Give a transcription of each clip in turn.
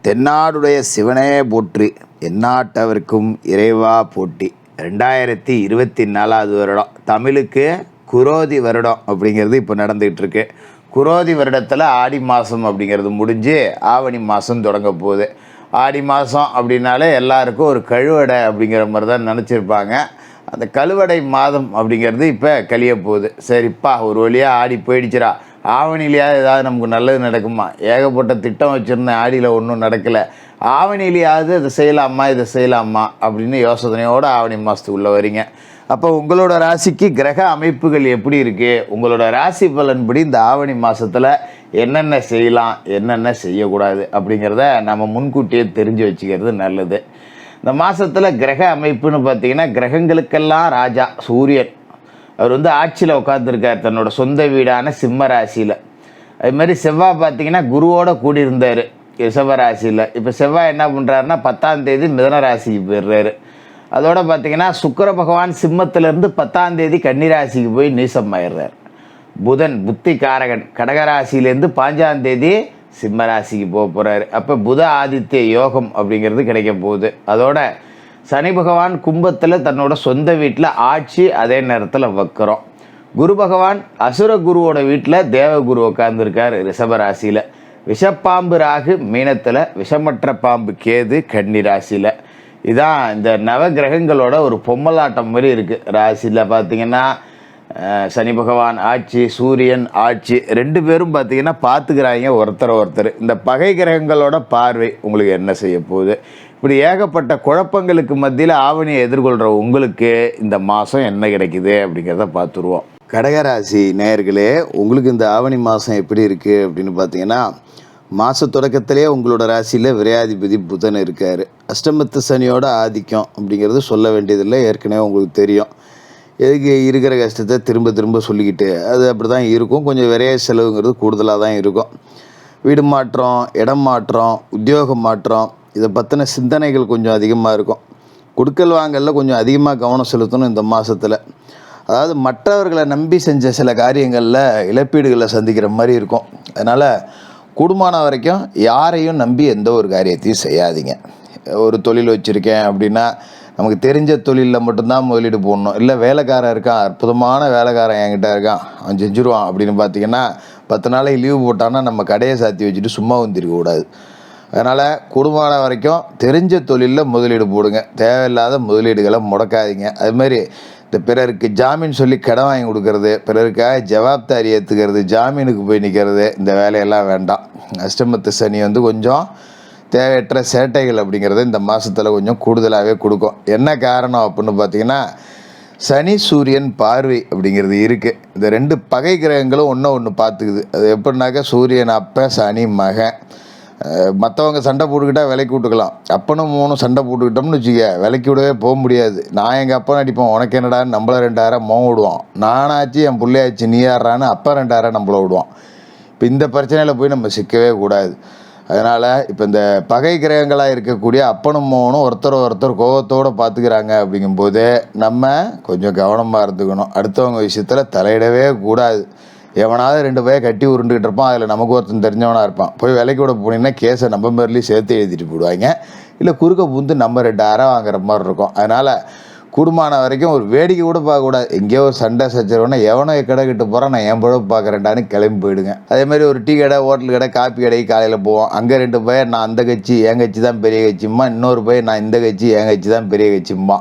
தென்னாடுடைய சிவனே போற்றி, எந்நாட்டவர்க்கும் இறைவா போற்றி. 2024 வருடம் தமிழுக்கு குரோதி வருடம் அப்படிங்கிறது இப்போ நடந்துகிட்டு இருக்கு. குரோதி வருடத்தில் ஆடி மாதம் அப்படிங்கிறது முடிஞ்சு ஆவணி மாதம் தொடங்க போகுது. ஆடி மாதம் அப்படின்னாலே எல்லாருக்கும் ஒரு கழுவடை அப்படிங்கிற மாதிரி தான் நினச்சிருப்பாங்க. அந்த கழுவடை மாதம் அப்படிங்கிறது இப்போ கழிய போகுது. சரிப்பா, ஒரு வழியாக ஆடி போயிடுச்சுரா, ஆவணிலையாவது ஏதாவது நமக்கு நல்லது நடக்குமா? ஏகப்பட்ட திட்டம் வச்சுருந்தேன், ஆடியில் ஒன்றும் நடக்கலை. ஆவணிலையாவது இதை செய்யலாமா இதை செய்யலாமா அப்படின்னு யோசனையோடு ஆவணி மாதத்துக்குள்ளே வரீங்க. அப்போ உங்களோட ராசிக்கு கிரக அமைப்புகள் எப்படி இருக்குது, உங்களோட ராசி பலன்படி இந்த ஆவணி மாதத்தில் என்னென்ன செய்யலாம் என்னென்ன செய்யக்கூடாது அப்படிங்கிறத நம்ம முன்கூட்டியே தெரிஞ்சு வச்சுக்கிறது நல்லது. இந்த மாதத்தில் கிரக அமைப்புன்னு பார்த்தீங்கன்னா, கிரகங்களுக்கெல்லாம் ராஜா சூரியன். அவர் ஆட்சியில் உட்காந்துருக்கார் தன்னோட சொந்த வீடான சிம்ம ராசியில். அதுமாதிரி செவ்வாய் பார்த்திங்கன்னா குருவோடு கூடியிருந்தார் ரிஷப ராசியில். இப்போ செவ்வாய் என்ன பண்ணுறாருன்னா 10ஆம் தேதி மிதன ராசிக்கு போயிடுறாரு. அதோடு பார்த்திங்கன்னா சுக்கிர பகவான் சிம்மத்திலேருந்து 10ஆம் தேதி கன்னிராசிக்கு போய் நீசமாயிடுறார். புதன் புத்தி காரகன் கடகராசிலேருந்து 5ஆம் தேதி சிம்ம ராசிக்கு போக போகிறாரு. அப்போ புத ஆதித்ய யோகம் அப்படிங்கிறது கிடைக்க போகுது. அதோட சனி பகவான் கும்பத்தில் தன்னோட சொந்த வீட்டில் ஆட்சி, அதே நேரத்தில் வக்கரம். குரு பகவான் அசுர குருவோட வீட்டில் தேவகுரு உட்கார்ந்துருக்கார் ரிஷபராசியில். விஷப்பாம்பு ராகு மீனத்தில், விஷமற்ற பாம்பு கேது கன்னி ராசியில். இதான் இந்த நவகிரகங்களோட ஒரு பொம்மலாட்டம் மாதிரி இருக்குது. ராசியில் பார்த்திங்கன்னா சனி பகவான் ஆட்சி, சூரியன் ஆட்சி, 2 பேரும் பார்த்திங்கன்னா பார்த்துக்கிறாங்க ஒருத்தர். இந்த பகை கிரகங்களோட பார்வை உங்களுக்கு என்ன செய்ய போகுது? இப்படி ஏகப்பட்ட குழப்பங்களுக்கு மத்தியில் ஆவணியை எதிர்கொள்கிற உங்களுக்கு இந்த மாதம் என்ன கிடைக்குது அப்படிங்கிறத பார்த்துருவோம். கடகராசி நேயர்களே, உங்களுக்கு இந்த ஆவணி மாதம் எப்படி இருக்குது அப்படின்னு பார்த்தீங்கன்னா, மாத தொடக்கத்திலே உங்களோட ராசியில் விரையாதிபதி புதன் இருக்கார். அஷ்டமத்து சனியோட ஆதிக்கம் அப்படிங்கிறது சொல்ல வேண்டியதில்லை, ஏற்கனவே உங்களுக்கு தெரியும். எதுக்கு இருக்கிற கஷ்டத்தை திரும்ப சொல்லிக்கிட்டு அது அப்படி தான் இருக்கும். கொஞ்சம் விரைய செலவுங்கிறது கூடுதலாக தான் இருக்கும். வீடு மாற்றம், இடம் மாற்றம், உத்தியோக மாற்றம், இதை பற்றின சிந்தனைகள் கொஞ்சம் அதிகமாக இருக்கும். கொடுக்கல் வாங்கலில் கொஞ்சம் அதிகமாக கவனம் செலுத்தணும் இந்த மாதத்தில். அதாவது மற்றவர்களை நம்பி செஞ்ச சில காரியங்களில் இழப்பீடுகளை சந்திக்கிற மாதிரி இருக்கும். அதனால் கூடுமான வரைக்கும் யாரையும் நம்பி எந்த ஒரு காரியத்தையும் செய்யாதீங்க. ஒரு தொழில் வச்சுருக்கேன் அப்படின்னா நமக்கு தெரிஞ்ச தொழிலில் மட்டும்தான் முதலீடு போடணும். இல்லை வேலைக்காரன் இருக்கான், அற்புதமான வேலைக்காரன் என்கிட்ட இருக்கான், அவன் செஞ்சுருவான் அப்படின்னு பார்த்தீங்கன்னா 10 நாளைக்கு லீவு போட்டான்னா நம்ம கடையை சாத்தி வச்சுட்டு சும்மா வந்துருக்கக்கூடாது. அதனால் கூடுமான வரைக்கும் தெரிஞ்ச தொழிலில் முதலீடு போடுங்க. தேவையில்லாத முதலீடுகளை முடக்காதீங்க. அதுமாதிரி இந்த பிறருக்கு ஜாமீன் சொல்லி கடன் வாங்கி கொடுக்கறது, பிறருக்காக ஜவாப்தாரி ஏற்றுக்கிறது, ஜாமீனுக்கு போய் நிற்கிறது, இந்த வேலையெல்லாம் வேண்டாம். அஷ்டமத்து சனி கொஞ்சம் தேவையற்ற சேட்டைகள் அப்படிங்கிறத இந்த மாதத்தில் கொஞ்சம் கூடுதலாகவே கொடுக்கும். என்ன காரணம் அப்படின்னு பார்த்தீங்கன்னா, சனி சூரியன் பார்வை அப்படிங்கிறது இருக்குது. இந்த 2 பகை கிரகங்களும் ஒன்று பார்த்துக்குது. அது எப்படின்னாக்கா, சூரியன் அப்போ, சனி மகன். மற்றவங்க சண்டை போட்டுக்கிட்டால் விலைக்கு விட்டுக்கலாம். அப்பனும் மூணும் சண்டை போட்டுக்கிட்டோம்னு வச்சுக்க, விலைக்கு விடவே போக முடியாது. நான் எங்கள் அப்பா அடிப்போம், உனக்கு என்னடான்னு நம்மள 2000 மோகம் விடுவான். நானாச்சு என் பிள்ளையாச்சு நீ யாரான்னு அப்போ 2000 நம்மள விடுவான். இப்போ இந்த பிரச்சனையில் போய் நம்ம சிக்கவே கூடாது. அதனால் இப்போ இந்த பகை கிரகங்களாக இருக்கக்கூடிய அப்பனும் மோகனும் ஒருத்தர் கோபத்தோடு பார்த்துக்கிறாங்க. அப்படிங்கும்போது நம்ம கொஞ்சம் கவனமாக இருந்துக்கணும். அடுத்தவங்க விஷயத்தில் தலையிடவே கூடாது. எவனாவது 2 பேர் கட்டி உருண்டுக்கிட்டு இருப்பான், அதில் நமக்கு ஒருத்தன் தெரிஞ்சவனாக இருப்பான். போய் விலைக்கு விட போனீங்கன்னா கேஸை நம்ம பேர்லேயும் சேர்த்து எழுதிட்டு போடுவாங்க. இல்லை குறுக்க பூந்து நம்ம 2000 வாங்குற மாதிரி இருக்கும். அதனால் கூடுமான வரைக்கும் ஒரு வேடிக்கை கூட பார்க்கக்கூடாது. எங்கேயோ ஒரு சண்டை சச்சரவுன்னா எவனோ கடை கிட்ட போகிறான், நான் என் பொழப்பு பார்க்குறேன்டான்னு கிளம்பி போயிடுங்க. அதேமாதிரி ஒரு டீ கடை, ஹோட்டல் கடை, காப்பி கடைக்கு காலையில் போவோம். அங்கே 2 பேர் நான் அந்த கட்சி என் கட்சி தான் பெரிய கட்சிம்மா, இன்னொரு பேர் நான் இந்த கட்சி என் கட்சி தான் பெரிய கட்சிம்மா.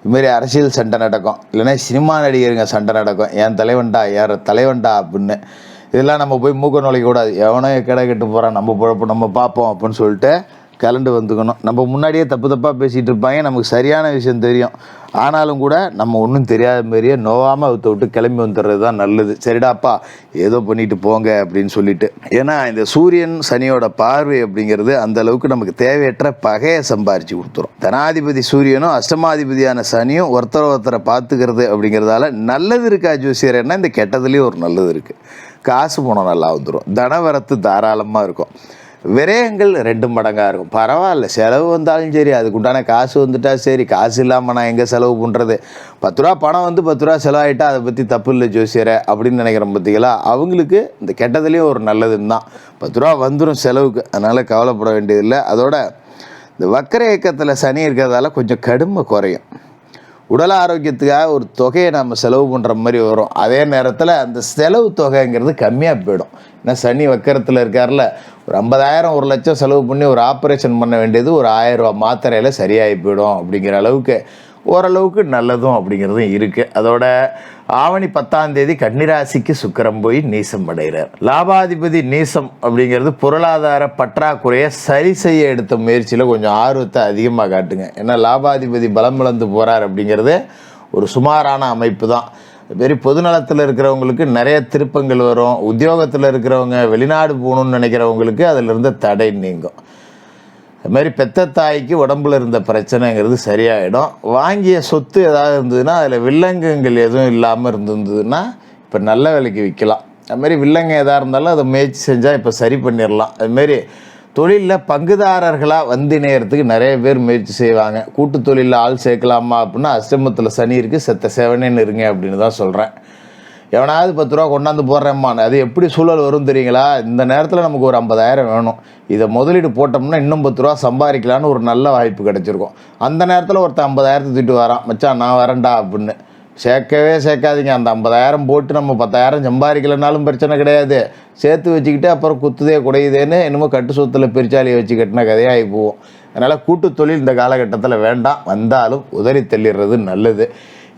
இதுமாரி அரசியல் சண்டை நடக்கும். இல்லைன்னா சினிமா நடிகருங்க சண்டை நடக்கும், என் தலைவன்டா யார் தலைவன்டா அப்படின்னு. இதெல்லாம் நம்ம போய் மூக்க நுழைக்கக்கூடாது. எவனோ கடை கட்டு போகிறான், நம்ம பொழப்பு நம்ம பார்ப்போம் அப்படின்னு சொல்லிட்டு கலண்டு வந்துக்கணும். நம்ம முன்னாடியே தப்பாக பேசிகிட்டு இருப்பாங்க, நமக்கு சரியான விஷயம் தெரியும். ஆனாலும் கூட நம்ம ஒன்றும் தெரியாத மாதிரியே நோவாமல் அவத்தை விட்டு கிளம்பி வந்துடுறது தான் நல்லது. சரிடாப்பா ஏதோ பண்ணிட்டு போங்க அப்படின்னு சொல்லிட்டு. ஏன்னா இந்த சூரியன் சனியோட பார்வை அப்படிங்கிறது அந்த அளவுக்கு நமக்கு தேவையற்ற பகையை சம்பாரித்து கொடுத்துரும். தனாதிபதி சூரியனும் அஷ்டமாதிபதியான சனியும் ஒருத்தரை பார்த்துக்கிறது அப்படிங்கிறதால நல்லது இருக்கா ஜோசியர்? என்ன இந்த கெட்டதுலேயும் ஒரு நல்லது இருக்குது. காசு பணம் நல்லா வந்துடும், தனவரத்து தாராளமாக இருக்கும். விரயங்கள் 2 மடங்காக இருக்கும். பரவாயில்ல, செலவு வந்தாலும் சரி, அதுக்குண்டான காசு வந்துட்டா சரி, காசு இல்லாமல் நான் எங்கே செலவு பண்ணுறது, 10 ரூபா பணம் வந்து 10 ரூபா செலவாயிட்டா அதை பற்றி தப்பு இல்லை ஜோசியரை அப்படின்னு நினைக்கிறோம் பார்த்தீங்களா. அவங்களுக்கு இந்த கெட்டதுலேயும் ஒரு நல்லதுன்னு தான். 10 ரூபா வந்துடும் செலவுக்கு, அதனால் கவலைப்பட வேண்டியதில்லை. அதோட இந்த வக்கர இயக்கத்தில் சனி இருக்கிறதால கொஞ்சம் கடுமை குறையும். உடல் ஆரோக்கியத்துக்காக ஒரு தொகையை நம்ம செலவு பண்ணுற மாதிரி வரும். அதே நேரத்தில் அந்த செலவு தொகைங்கிறது கம்மியாக போயிடும். ஏன்னா சனி வக்கரத்தில் இருக்கார்ல, ஒரு 50,000 1,00,000 செலவு பண்ணி ஒரு ஆப்ரேஷன் பண்ண வேண்டியது ஒரு 1000 ரூபா மாத்திரையில் சரியாகி போயிடும். அப்படிங்கிற அளவுக்கு ஓரளவுக்கு நல்லதும் அப்படிங்கிறதும் இருக்குது. அதோட ஆவணி 10ஆம் தேதி கன்னிராசிக்கு சுக்கிரன் போய் நீசம் அடைகிறார். லாபாதிபதி நீசம் அப்படிங்கிறது பொருளாதார பற்றாக்குறையை சரி செய்ய எடுத்த முயற்சியில் கொஞ்சம் ஆர்வத்தை அதிகமாக காட்டுங்க. ஏன்னா லாபாதிபதி பலம் இழந்து போகிறார் அப்படிங்கிறது ஒரு சுமாரான அமைப்பு தான். வெறி பொதுநலத்தில் இருக்கிறவங்களுக்கு நிறைய திருப்பங்கள் வரும். உத்தியோகத்தில் இருக்கிறவங்க வெளிநாடு போகணுன்னு நினைக்கிறவங்களுக்கு அதில் இருந்த தடை நீங்கும். அதுமாதிரி பெத்த தாய்க்கு உடம்புல இருந்த பிரச்சனைங்கிறது சரியாயிடும். வாங்கிய சொத்து ஏதாவது இருந்ததுன்னா அதில் வில்லங்கங்கள் எதுவும் இல்லாமல் இருந்ததுன்னா இப்போ நல்ல விலைக்கு விற்கலாம். அதுமாரி வில்லங்க எதாக இருந்தாலும் அதை முயற்சி செஞ்சால் இப்போ சரி பண்ணிடலாம். அதுமாரி தொழிலில் பங்குதாரர்களாக வந்து நேரத்துக்கு நிறைய பேர் முயற்சி செய்வாங்க. கூட்டு தொழிலில் ஆள் சேர்க்கலாமா அப்படின்னா அஷ்டமத்தில் சனி இருக்குது, செத்த சேவனேன்னு இருங்க அப்படின்னு தான் சொல்கிறேன். எவனாவது 10 ரூபா கொண்டாந்து போடுறேம்மான்னு, அது எப்படி சூழல் வரும் தெரியுங்களா. இந்த நேரத்தில் நமக்கு ஒரு 50,000 வேணும், இதை முதலீடு போட்டோம்னா இன்னும் 10 ரூபா சம்பாதிக்கலான்னு ஒரு நல்ல வாய்ப்பு கிடச்சிருக்கும். அந்த நேரத்தில் ஒருத்தன் 50,000 தூக்கிட்டு வரான், மச்சான் நான் வரேன்டா அப்படின்னு. சேர்க்கவே சேர்க்காதீங்க. அந்த 50,000 போட்டு நம்ம 10,000 சம்பாதிக்கலைனாலும் பிரச்சனை கிடையாது. சேர்த்து வச்சுக்கிட்டு அப்புறம் குத்துதே குடையுதேன்னு என்னமோ கட்டு சொத்தில் பெருச்சாலியை வச்சு கட்டின கதையாகி போவோம். அதனால் கூட்டு தொழில் இந்த காலகட்டத்தில் வேண்டாம். வந்தாலும் உதறி தள்ளிடுறது நல்லது.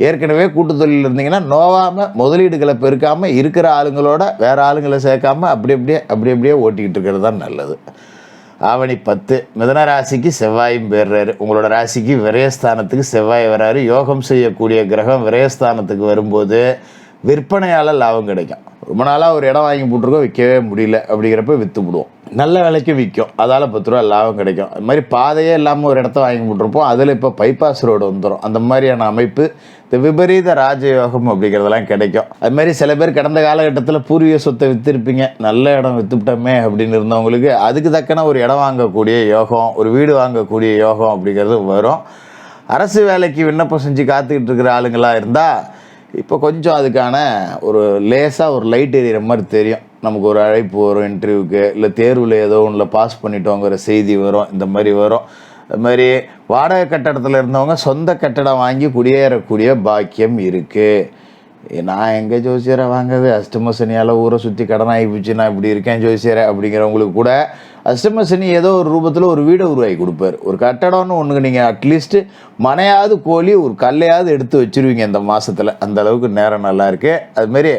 ஏற்கனவே கூட்டு தொழில் இருந்தீங்கன்னா நோவாமல் முதலீடுகளை பெருக்காமல் இருக்கிற ஆளுங்களோட வேறு ஆளுங்களை சேர்க்காமல் அப்படி அப்படியே ஓட்டிக்கிட்டு இருக்கிறது தான் நல்லது. ஆவணி 10 மிதுன ராசிக்கு செவ்வாயும் போயிடுறாரு. உங்களோட ராசிக்கு விரயஸ்தானத்துக்கு செவ்வாய் வராரு. யோகம் செய்யக்கூடிய கிரகம் விரயஸ்தானத்துக்கு வரும்போது விற்பனையால் லாபம் கிடைக்கும். ரொம்ப நாளாக ஒரு இடம் வாங்கி போட்டிருக்கோம், விற்கவே முடியல, அப்படிங்கிறப்ப விற்று விடுவோம். நல்ல விலைக்கு விற்கும், அதால் 10 ரூபா லாபம் கிடைக்கும். அது மாதிரி பாதையே இல்லாமல் ஒரு இடத்த வாங்கி போட்டிருப்போம், அதில் இப்போ பைபாஸ் ரோடு வந்துடும். அந்த மாதிரியான அமைப்பு இந்த விபரீத ராஜயோகம் அப்படிங்கிறதெல்லாம் கிடைக்கும். அது மாதிரி சில பேர் கடந்த காலகட்டத்தில் பூர்வீக சொத்தை விற்றுருப்பீங்க, நல்ல இடம் விற்றுவிட்டோமே அப்படின்னு இருந்தவங்களுக்கு அதுக்கு தக்கன ஒரு இடம் வாங்கக்கூடிய யோகம், ஒரு வீடு வாங்கக்கூடிய யோகம் அப்படிங்கிறது வரும். அரசு வேலைக்கு விண்ணப்பம் செஞ்சு காத்துக்கிட்டு இருக்கிற ஆளுங்களாக இருந்தால் இப்போ கொஞ்சம் அதுக்கான ஒரு லேசாக ஒரு லைட் எரியிற மாதிரி தெரியும். நமக்கு ஒரு அழைப்பு வரும் இன்டர்வியூக்கு, இல்லை தேர்வில் ஏதோ ஒன்றில் பாஸ் பண்ணிட்டோங்கிற செய்தி வரும். இந்த மாதிரி வரும். அது மாதிரி வாடகை கட்டடத்தில் இருந்தவங்க சொந்த கட்டடம் வாங்கி குடியேறக்கூடிய பாக்கியம் இருக்குது. நான் எங்கே ஜோசியரை வாங்குறது, அஷ்டம சனியால் ஊரை சுற்றி கடன் ஆகி போச்சு, நான் இப்படி இருக்கேன் ஜோசியரை அப்படிங்கிறவங்களுக்கு கூட அஷ்டம சனி ஏதோ ஒரு ரூபத்தில் ஒரு வீடை உருவாக்கி கொடுப்பார். ஒரு கட்டடம்னு ஒன்றுக்கு நீங்கள் அட்லீஸ்ட்டு மனையாவது கோழி ஒரு கல்லையாவது எடுத்து வச்சுருவீங்க இந்த மாதத்தில். அந்த அளவுக்கு நேரம் நல்லா இருக்குது. அதுமாரி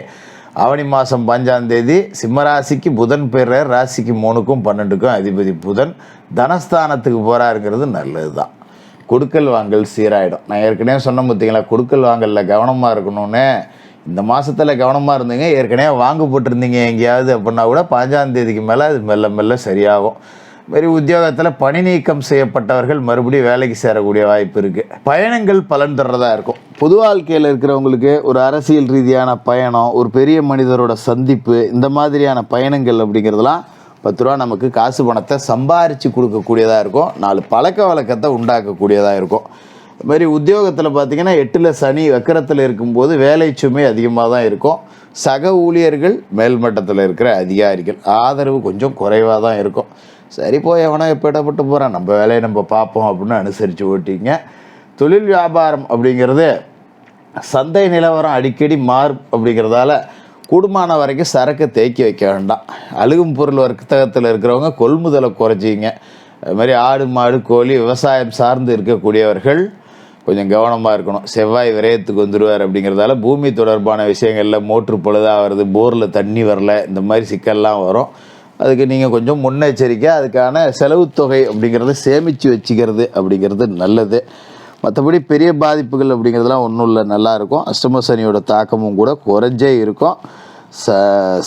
ஆவணி மாதம் 5ஆம் தேதி சிம்மராசிக்கு புதன் பெயர், ராசிக்கு 3க்கும் 12க்கும் அதிபதி புதன் தனஸ்தானத்துக்கு போகிறாருங்கிறது நல்லது தான். கொடுக்கல் வாங்கல் சீராயிடும். நான் ஏற்கனவே சொன்ன பார்த்தீங்களா, கொடுக்கல் வாங்கலில் கவனமாக இருக்கணும்னு. இந்த மாதத்தில் கவனமாக இருந்தீங்க, ஏற்கனவே வாங்க போட்டிருந்தீங்க எங்கேயாவது அப்படின்னா கூட 5ஆம் தேதிக்கு மேலே அது மெல்ல மெல்ல சரியாகும். மாதிரி உத்தியோகத்தில் பணி நீக்கம் செய்யப்பட்டவர்கள் மறுபடியும் வேலைக்கு சேரக்கூடிய வாய்ப்பு இருக்குது. பயணங்கள் பலன் தர்றதா இருக்கும். பொது வாழ்க்கையில் இருக்கிறவங்களுக்கு ஒரு அரசியல் ரீதியான பயணம், ஒரு பெரிய மனிதரோட சந்திப்பு, இந்த மாதிரியான பயணங்கள் அப்படிங்கிறதுலாம் 10 ரூபா நமக்கு காசு பணத்தை சம்பாரித்து கொடுக்கக்கூடியதாக இருக்கும். 4 பழக்க வழக்கத்தை உண்டாக்கக்கூடியதாக இருக்கும். அது மாதிரி உத்தியோகத்தில் பார்த்திங்கன்னா 8ல் சனி வக்கரத்தில் இருக்கும்போது வேலை சுமை அதிகமாக தான் இருக்கும். சக ஊழியர்கள், மேல்மட்டத்தில் இருக்கிற அதிகாரிகள் ஆதரவு கொஞ்சம் குறைவாக தான் இருக்கும். சரி போய் எவனோ எப்போ இடப்பட்டு போகிறான், நம்ம வேலையை நம்ம பார்ப்போம் அப்படின்னு அனுசரித்து ஓட்டிங்க. தொழில் வியாபாரம் அப்படிங்கிறது சந்தை நிலவரம் அடிக்கடி மாறும் அப்படிங்கிறதால கூடுமான வரைக்கும் சரக்கு தேக்கி வைக்க வேண்டாம். அழுகும் பொருள் வர்த்தகத்தில் இருக்கிறவங்க கொள்முதலை குறைச்சிங்க. அது மாதிரி ஆடு மாடு கோழி விவசாயம் சார்ந்து இருக்கக்கூடியவர்கள் கொஞ்சம் கவனமாக இருக்கணும். செவ்வாய் விரயத்துக்கு வந்துடுவார் அப்படிங்கிறதால பூமி தொடர்பான விஷயங்களில் மோட்ரு பழுதாக வருது, போரில் தண்ணி வரல, இந்த மாதிரி சிக்கல்லாம் வரும். அதுக்கு நீங்கள் கொஞ்சம் முன்னெச்சரிக்கை, அதுக்கான செலவு தொகை அப்படிங்கிறத சேமித்து வச்சுக்கிறது அப்படிங்கிறது நல்லது. மற்றபடி பெரிய பாதிப்புகள் அப்படிங்கிறதுலாம் ஒன்றும் இல்லை, நல்லாயிருக்கும். அஷ்டம சனியோட தாக்கமும் கூட குறைஞ்சே இருக்கும்.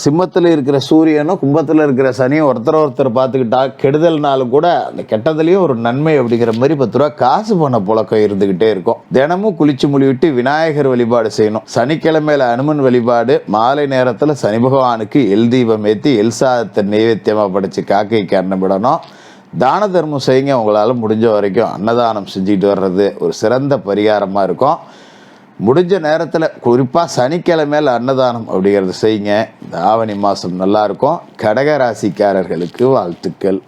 சிம்மத்தில் இருக்கிற சூரியனும் கும்பத்தில் இருக்கிற சனியும் ஒருத்தர் பார்த்துக்கிட்டா கெடுதல்னாலும் கூட அந்த கெட்டதுலேயும் ஒரு நன்மை அப்படிங்கிற மாதிரி 10 ரூபா காசு பண்ண புழக்கம் இருந்துக்கிட்டே இருக்கும். தினமும் குளிச்சு முழிவிட்டு விநாயகர் வழிபாடு செய்யணும். சனிக்கிழமையில அனுமன் வழிபாடு, மாலை நேரத்தில் சனி பகவானுக்கு எல் தீபம் ஏற்றி எல் சாதத்தை நைவேத்தியமாக படைச்சு காக்கைக்கு அன்னமிடணும். தான தர்மம் செய்யுங்க. உங்களால் முடிஞ்ச வரைக்கும் அன்னதானம் செஞ்சுக்கிட்டு வர்றது ஒரு சிறந்த பரிகாரமாக இருக்கும். முடிஞ்ச நேரத்தில் குறிப்பாக சனிக்கிழமையில் அன்னதானம் அப்படிங்கிறது செய்யுங்க. இந்த ஆவணி மாதம் நல்லாயிருக்கும். கடக ராசிக்காரர்களுக்கு வாழ்த்துக்கள்.